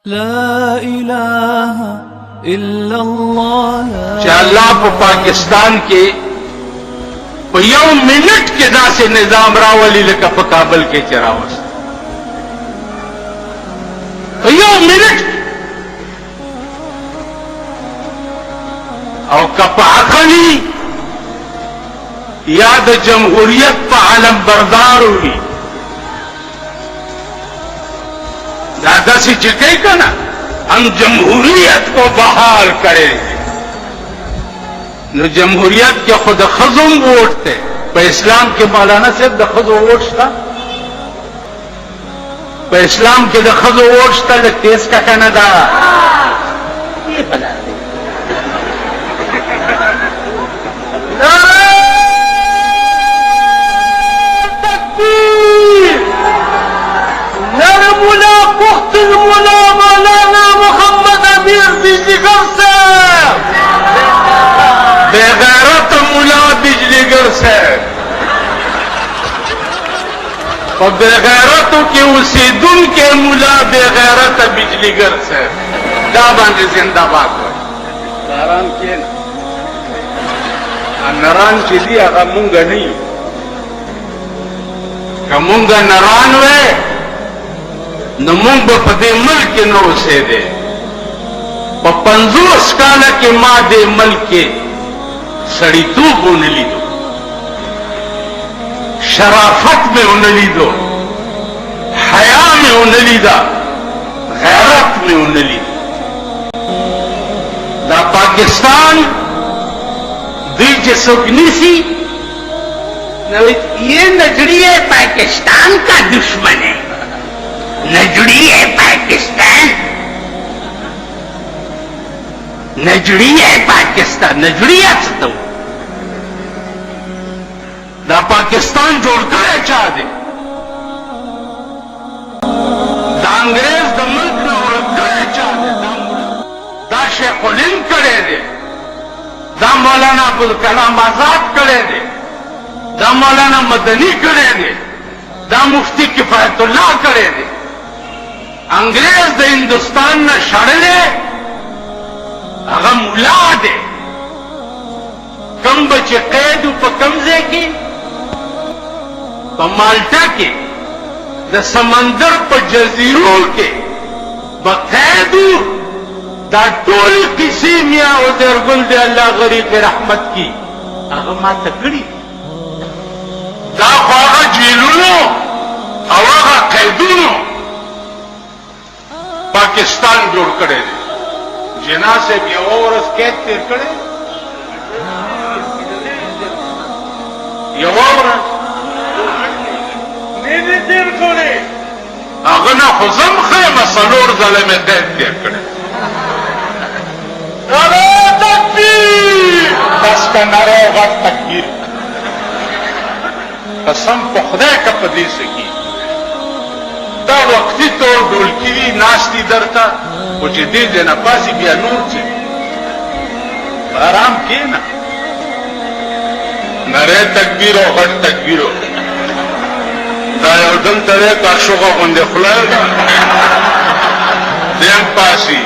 لا إله إلا الله چې الله په پاکستان کې په یو منټ کې داسې نظام راولي لکه په کابل کې چې راوست په یو منټ او که په عقلي یا د جمهوریت په علم بردار وي دا داسې چې کوي که نه हम जमहूरियत को बहाल करेंगे न जमहूरियत के खुद खजुम वोट थे पर इस्लाम के मौलाना से दखजो वोट था पर इस्लाम के दखजो वोट था केस का कनाडा ये बना दे नरमुला पुख्तन मुला मौलाना मोहम्मद अमीर बिजलीगर से बेगैरत मुला बिजलीगर से और बेगैरतों के उसीदुन के मुला बेगैरत बिजलीगर से दाबान जिंदाबाद हो नारान के नरान चीजी आगा मुंगा नहीं का मुंगा नरान वे न मूंग په دې ملک کې نو اوسېدې په 50 کاله کې ما دې ملک کې سړیتوب ونه لیدو شرافت مې ونه لیدو حیا مې ونه لیدا غیرت مې ونه لیدو دا پاکستان دوی چې څوک نیسي نو یہ نجریہ پاکستان کا دشمن ہے नजरिए पाकिस्तान नजरिए पाकिस्तान नजरिया तो दा पाकिस्तान जोड़ करे चाह दे दा अंग्रेज दा मुल्क न उड़ करे चाह दे दा शेख उलिन करे दे दा मौलाना अब्दुल कलाम आजाद करे दे दा मौलाना मदनी करे दे दा मुफ्ती किफायतुल्लाह करे दे अंग्रेज د हिंदुस्तान न शड़ले अगर मुला दे कम बचे कैद पर कब्जे की माल्टा के द समंदर पर जजीरों के बकैदू दा टोल किसी मियाँ उधर गुल दे अल्लाह गरीब रहमत की अगर मां तकड़ी दा ख्वागा जेलूनो अवागा कैदूनो पाकिस्तान जोड़ करे जिना से भी वर्ष कैद तेर करे तेर करे अगना खुजम खे मसलोर जले में कैद तेर करे बस का नारा गट तकबीर कसम खुदा का पदी से की دا وقتی طور ډولکی وی ناشتی درته او چې دې نه پاسي بیا نور چې آرام کینا نره تکبیر او غټ تکبیر دا یو دل ترې کا شوغه باندې خلای دیم پاسي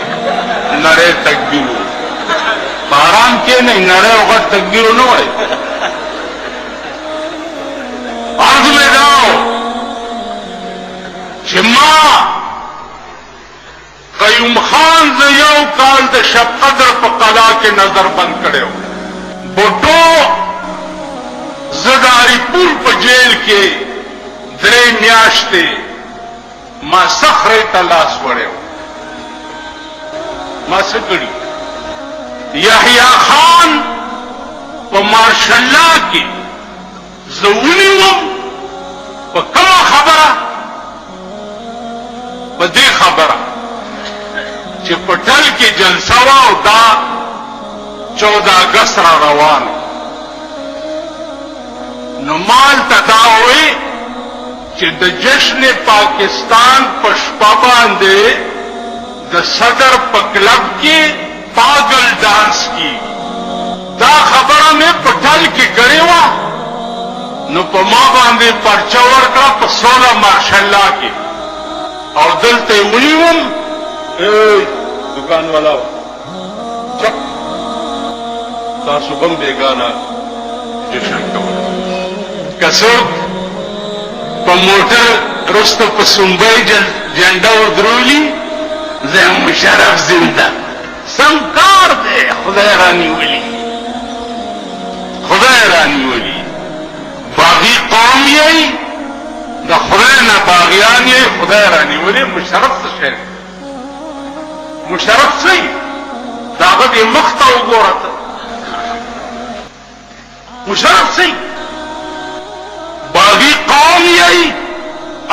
نره تکبیر آرام کینه نره او غټ تکبیر نه وای عرض میں جاؤ ما قیوم خان ز یو کال د شب قدر په قلا کې نظر بند کړو بوټو زداری پور په جیل کې درې میاشتې ما صخره تلاش وړو ما سګړي یحیی خان په مارشلا کې زونیوم په کومه خبره بدی خبره چې پټل کې جلسه وا او دا 14 اگست را روان نو مال تداوي چې د جشن پاکستان پشپا باندې د صدر په کلب کې پاگل ډانس کی دا خبره مې پټل کې کړې و نو په ما باندې پرچا ورکړه په 16 مارشالله کې او دلته ونیوم दुकान वाला चुप तासुबम बेगाना जशन कवर कसोक मोटर रस्तो पर सुंबई झंडा उधरोली जे मुशर्रफ जिंदा संकार दे खुदा रानी वली बागी कौम यही द खुदा न बागियान ये खुदा रानी वली मुशर्रफ से मुशर्रफ से दावत ये मुख्ता उगोरत मुशर्रफ से बागी कौम यही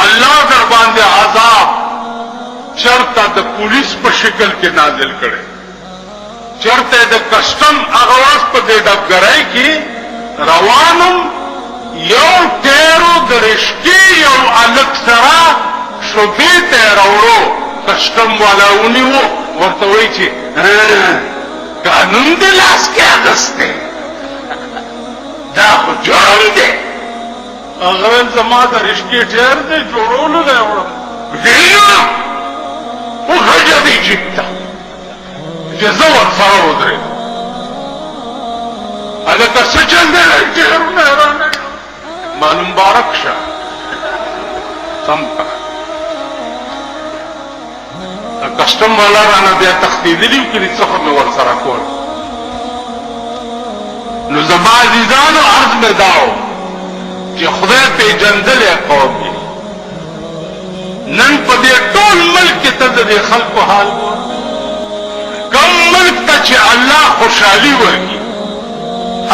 अल्लाह दरबान दे आजाब चरता द पुलिस पर शिकल के नाजिल करे चरते द कस्टम आगाज पर दे डबगराई की रवानम यो टेरो दरिश्ती यो अलग सरा शुभे तेरौड़ो कस्टम वाला उन्हीं वो वर्तवई छे कानून दिलास के अगस्ते दा जोड़ दे अगर जमा दरिश्ती ठहर दे जोड़ो न गए वो गजबी चित्ता जजवर सारा उधरे अगर कसं चंदे ठहर मालूम बारक शाह संपा कस्टम वाला राना दिया तख्ती दिली की सफर में वर सारा कोर नुजमा अजीजान अर्ज में दाओ कि खुदा पे जंजल है कौम की नन पदे टोल मुल्क के तजदे खल को हाल को कम मुल्क तक अल्लाह खुशहाली वर्गी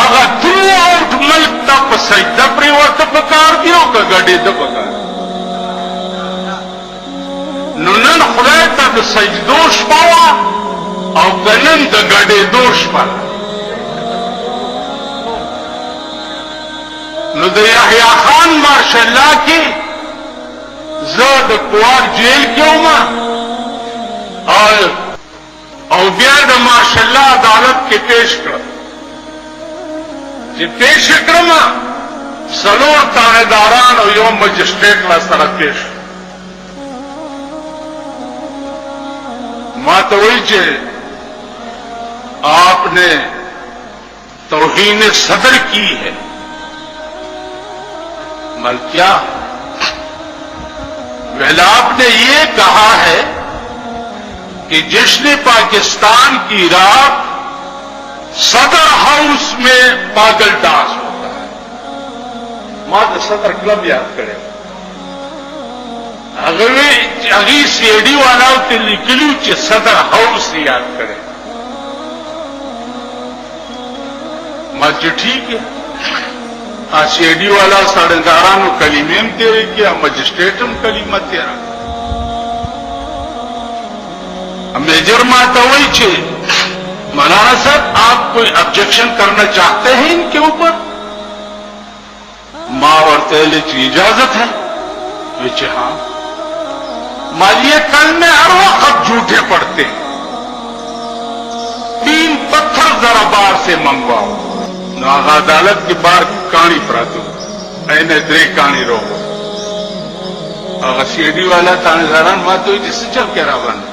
अगर थ्रू आउट मुल्क तक सजदा परिवर्त पकार दियो का गडे द पकार नन खुदा तक सजदोश पावा और गनन द गडे दोष पाला याह्या खान मार्शल्लाह की जद कुआर जेल क्यों और ब्याद मार्शल्लाह अदालत के पेश कर जे पेश क्रम सलोर थानेदारान और यो मजिस्ट्रेट ला सरा पेश मातवई जे आपने तौहीन सदर की है मल क्या वह आपने ये कहा है कि जिसने पाकिस्तान की रात सदर हाउस में पागल डांस होता है मात्र सदर क्लब याद करें अगी सीडी वाला निकलू चे सदर हाउस याद करें मत ठीक है आ सीडी वाला साढ़ेदारान कलीमेम तेरे किया मजिस्ट्रेटम कलीमा तेरा मेजर माता वही छे मौलाना साहब आप कोई ऑब्जेक्शन करना चाहते हैं इनके ऊपर मां और तेले की इजाजत है विचे हाँ मालिया कल में हर वक्त झूठे पड़ते हैं 3 पत्थर जरा बार से मंगवाओ नागा अदालत के बार कहानी प्रातु ऐने द्रे कहानी रो अगर सीडी वाला थानेदारान मातो जिससे चल के रावन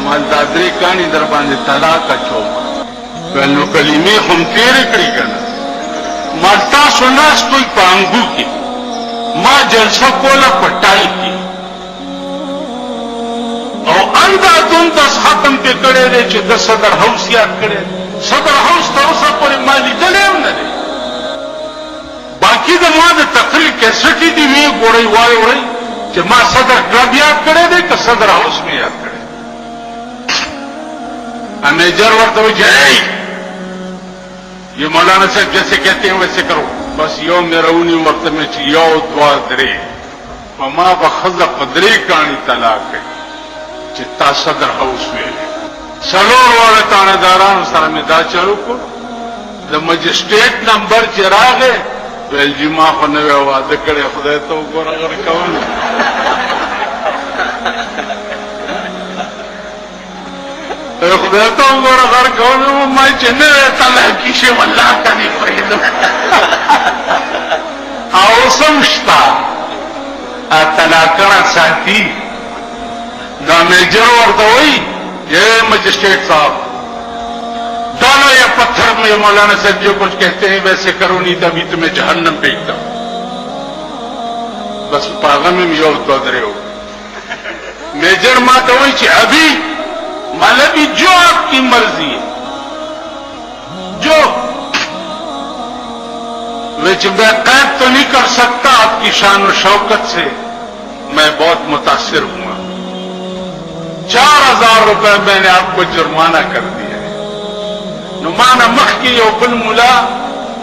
माल दादरे कहानी दरबान तलाक का चौमा पहलो कलीमे हम तेरे कड़ी करना मालता सुनास कोई पांगू की मां जलसा कोला पट्टाई की और अंधा तुम 10 खत्म के कड़े रे चे 10 सदर हाउस याद करे सदर हाउस तौसा पर माली जले न रे बाकी द मां तकली कैसेटी दी में गोड़ई वाले वही कि मां सदर क्लब याद करे दे कि सदर हाउस में याद करे मेजर वर्त हो जाए ये मौलाना साहब जैसे कहते हैं वैसे करो बस यो मेरा उन्हीं वक्त में यो दुआ दरे मां बखजा कदरे कहानी तलाक है चित्ता सदर हाउस में सलोर वाले थानेदारान सारा में दा चलो को द मजिस्ट्रेट नंबर चिराग है वेलजी मां को नवे वादे करे खुदा तो गोरा कर कौन खुदा तो गोरा कर कौन मैं चेन्ने तलाक की से वल्लाह का नहीं पड़ेगा आओ समझता तलाकना साथी द मेजर और तो वही मजिस्ट्रेट साहब, डालो या पत्थर में मौलाना साहब जो कुछ कहते हैं वैसे करो, नहीं तो अभी तुम्हें जहन्नम भेजता हूं। बस पागल में यो दौदरे हो मेजर माता वही अभी मालवी जो आपकी मर्जी है, जो विच मैं कैद तो नहीं कर सकता, आपकी शान और शौकत से मैं बहुत मुतासिर हुआ। 4000 रुपए मैंने आपको जुर्माना कर दिया है। नुमाना मख की ओपन मुला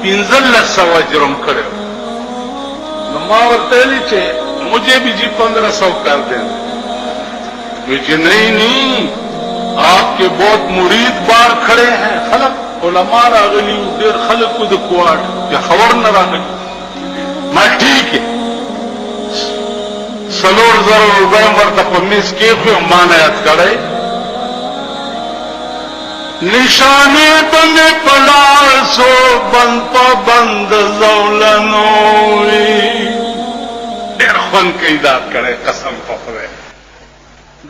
1500 जुर्म करे, नुमा वर्तेली छे मुझे भी जी 1500 कर देना। मुझे नहीं, आपके बहुत मुरीद बार खड़े हैं, खलक उलमा रागली देर खलक खुद कुआट या खबर न रागली, मैं ठीक है 16,000 रुपए मरतमिस के मानयात करे निशाने बने पलासो बंद पबंद जौलनो देर खन के इदात करे कसम पकड़े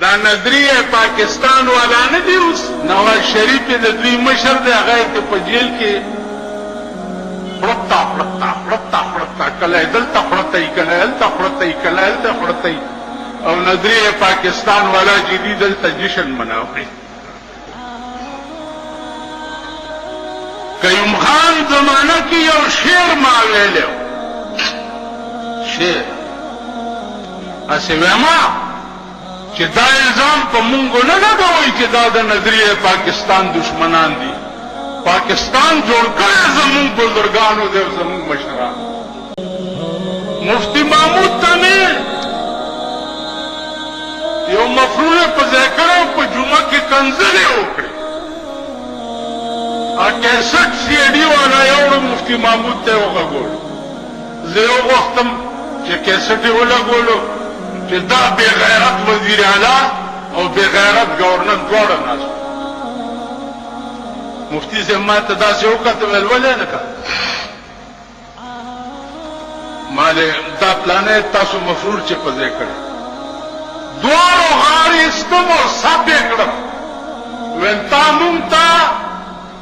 दा नदरी पाकिस्तान वाला ने दी उस नवाज शरीफ के नदरी मशर दे गए के पजेल के फड़ता कल दलता फड़ता और नदरी पाकिस्तान वाला जीदी दलता जश्न मनाओ। कयूम खान जमाना की और शेर मार ले लो, शेर ऐसे वेमा कि दा इल्जाम पर मुंगो न लगाओ कि दादा नजरिए पाकिस्तान दुश्मनान दी, पाकिस्तान जोड़ कर जमून बुजुर्गान देव जमून मशरा मुफ्ती महमूद तमीर यो मफरूल पजैकरों पर जुमा के कंजरे ओकड़े आ 61 सीडी वाला एवढं मुफ्ती महमूद ते होगा गोल जेव वक्तम के 61 वाला गोलो कि दा बेगैरत वजीर आला और बेगैरत गवर्नर द्वारा नाश मुफ्ती से मैं तदा से होगा तो वेलवले न का माले दा प्लाने तासु मफरूर चे पजे करे द्वारो गारी इस्तम और साबे कड़म वेंता मुमता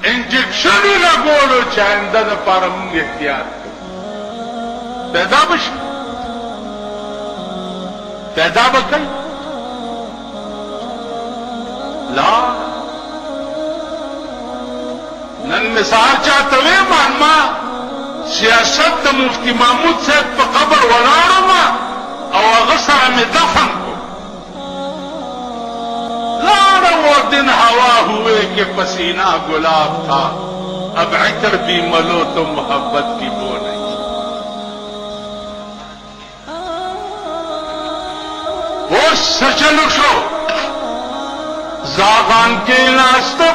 इंजेक्शन लगोलो चाइंदा द पारम इख्तियार पैदा बश पैदा बकई ला नन मिसाल चाहते हुए मानमा सियासत मुफ्ती महमूद साहब पर कबर वलाड़मा और अगसर में दफन को लाड़ वो दिन हवा हुए कि पसीना गुलाब था, अब इतर भी मलो तो मोहब्बत की बो नहीं। वो सचल उठो जागान के नास्तों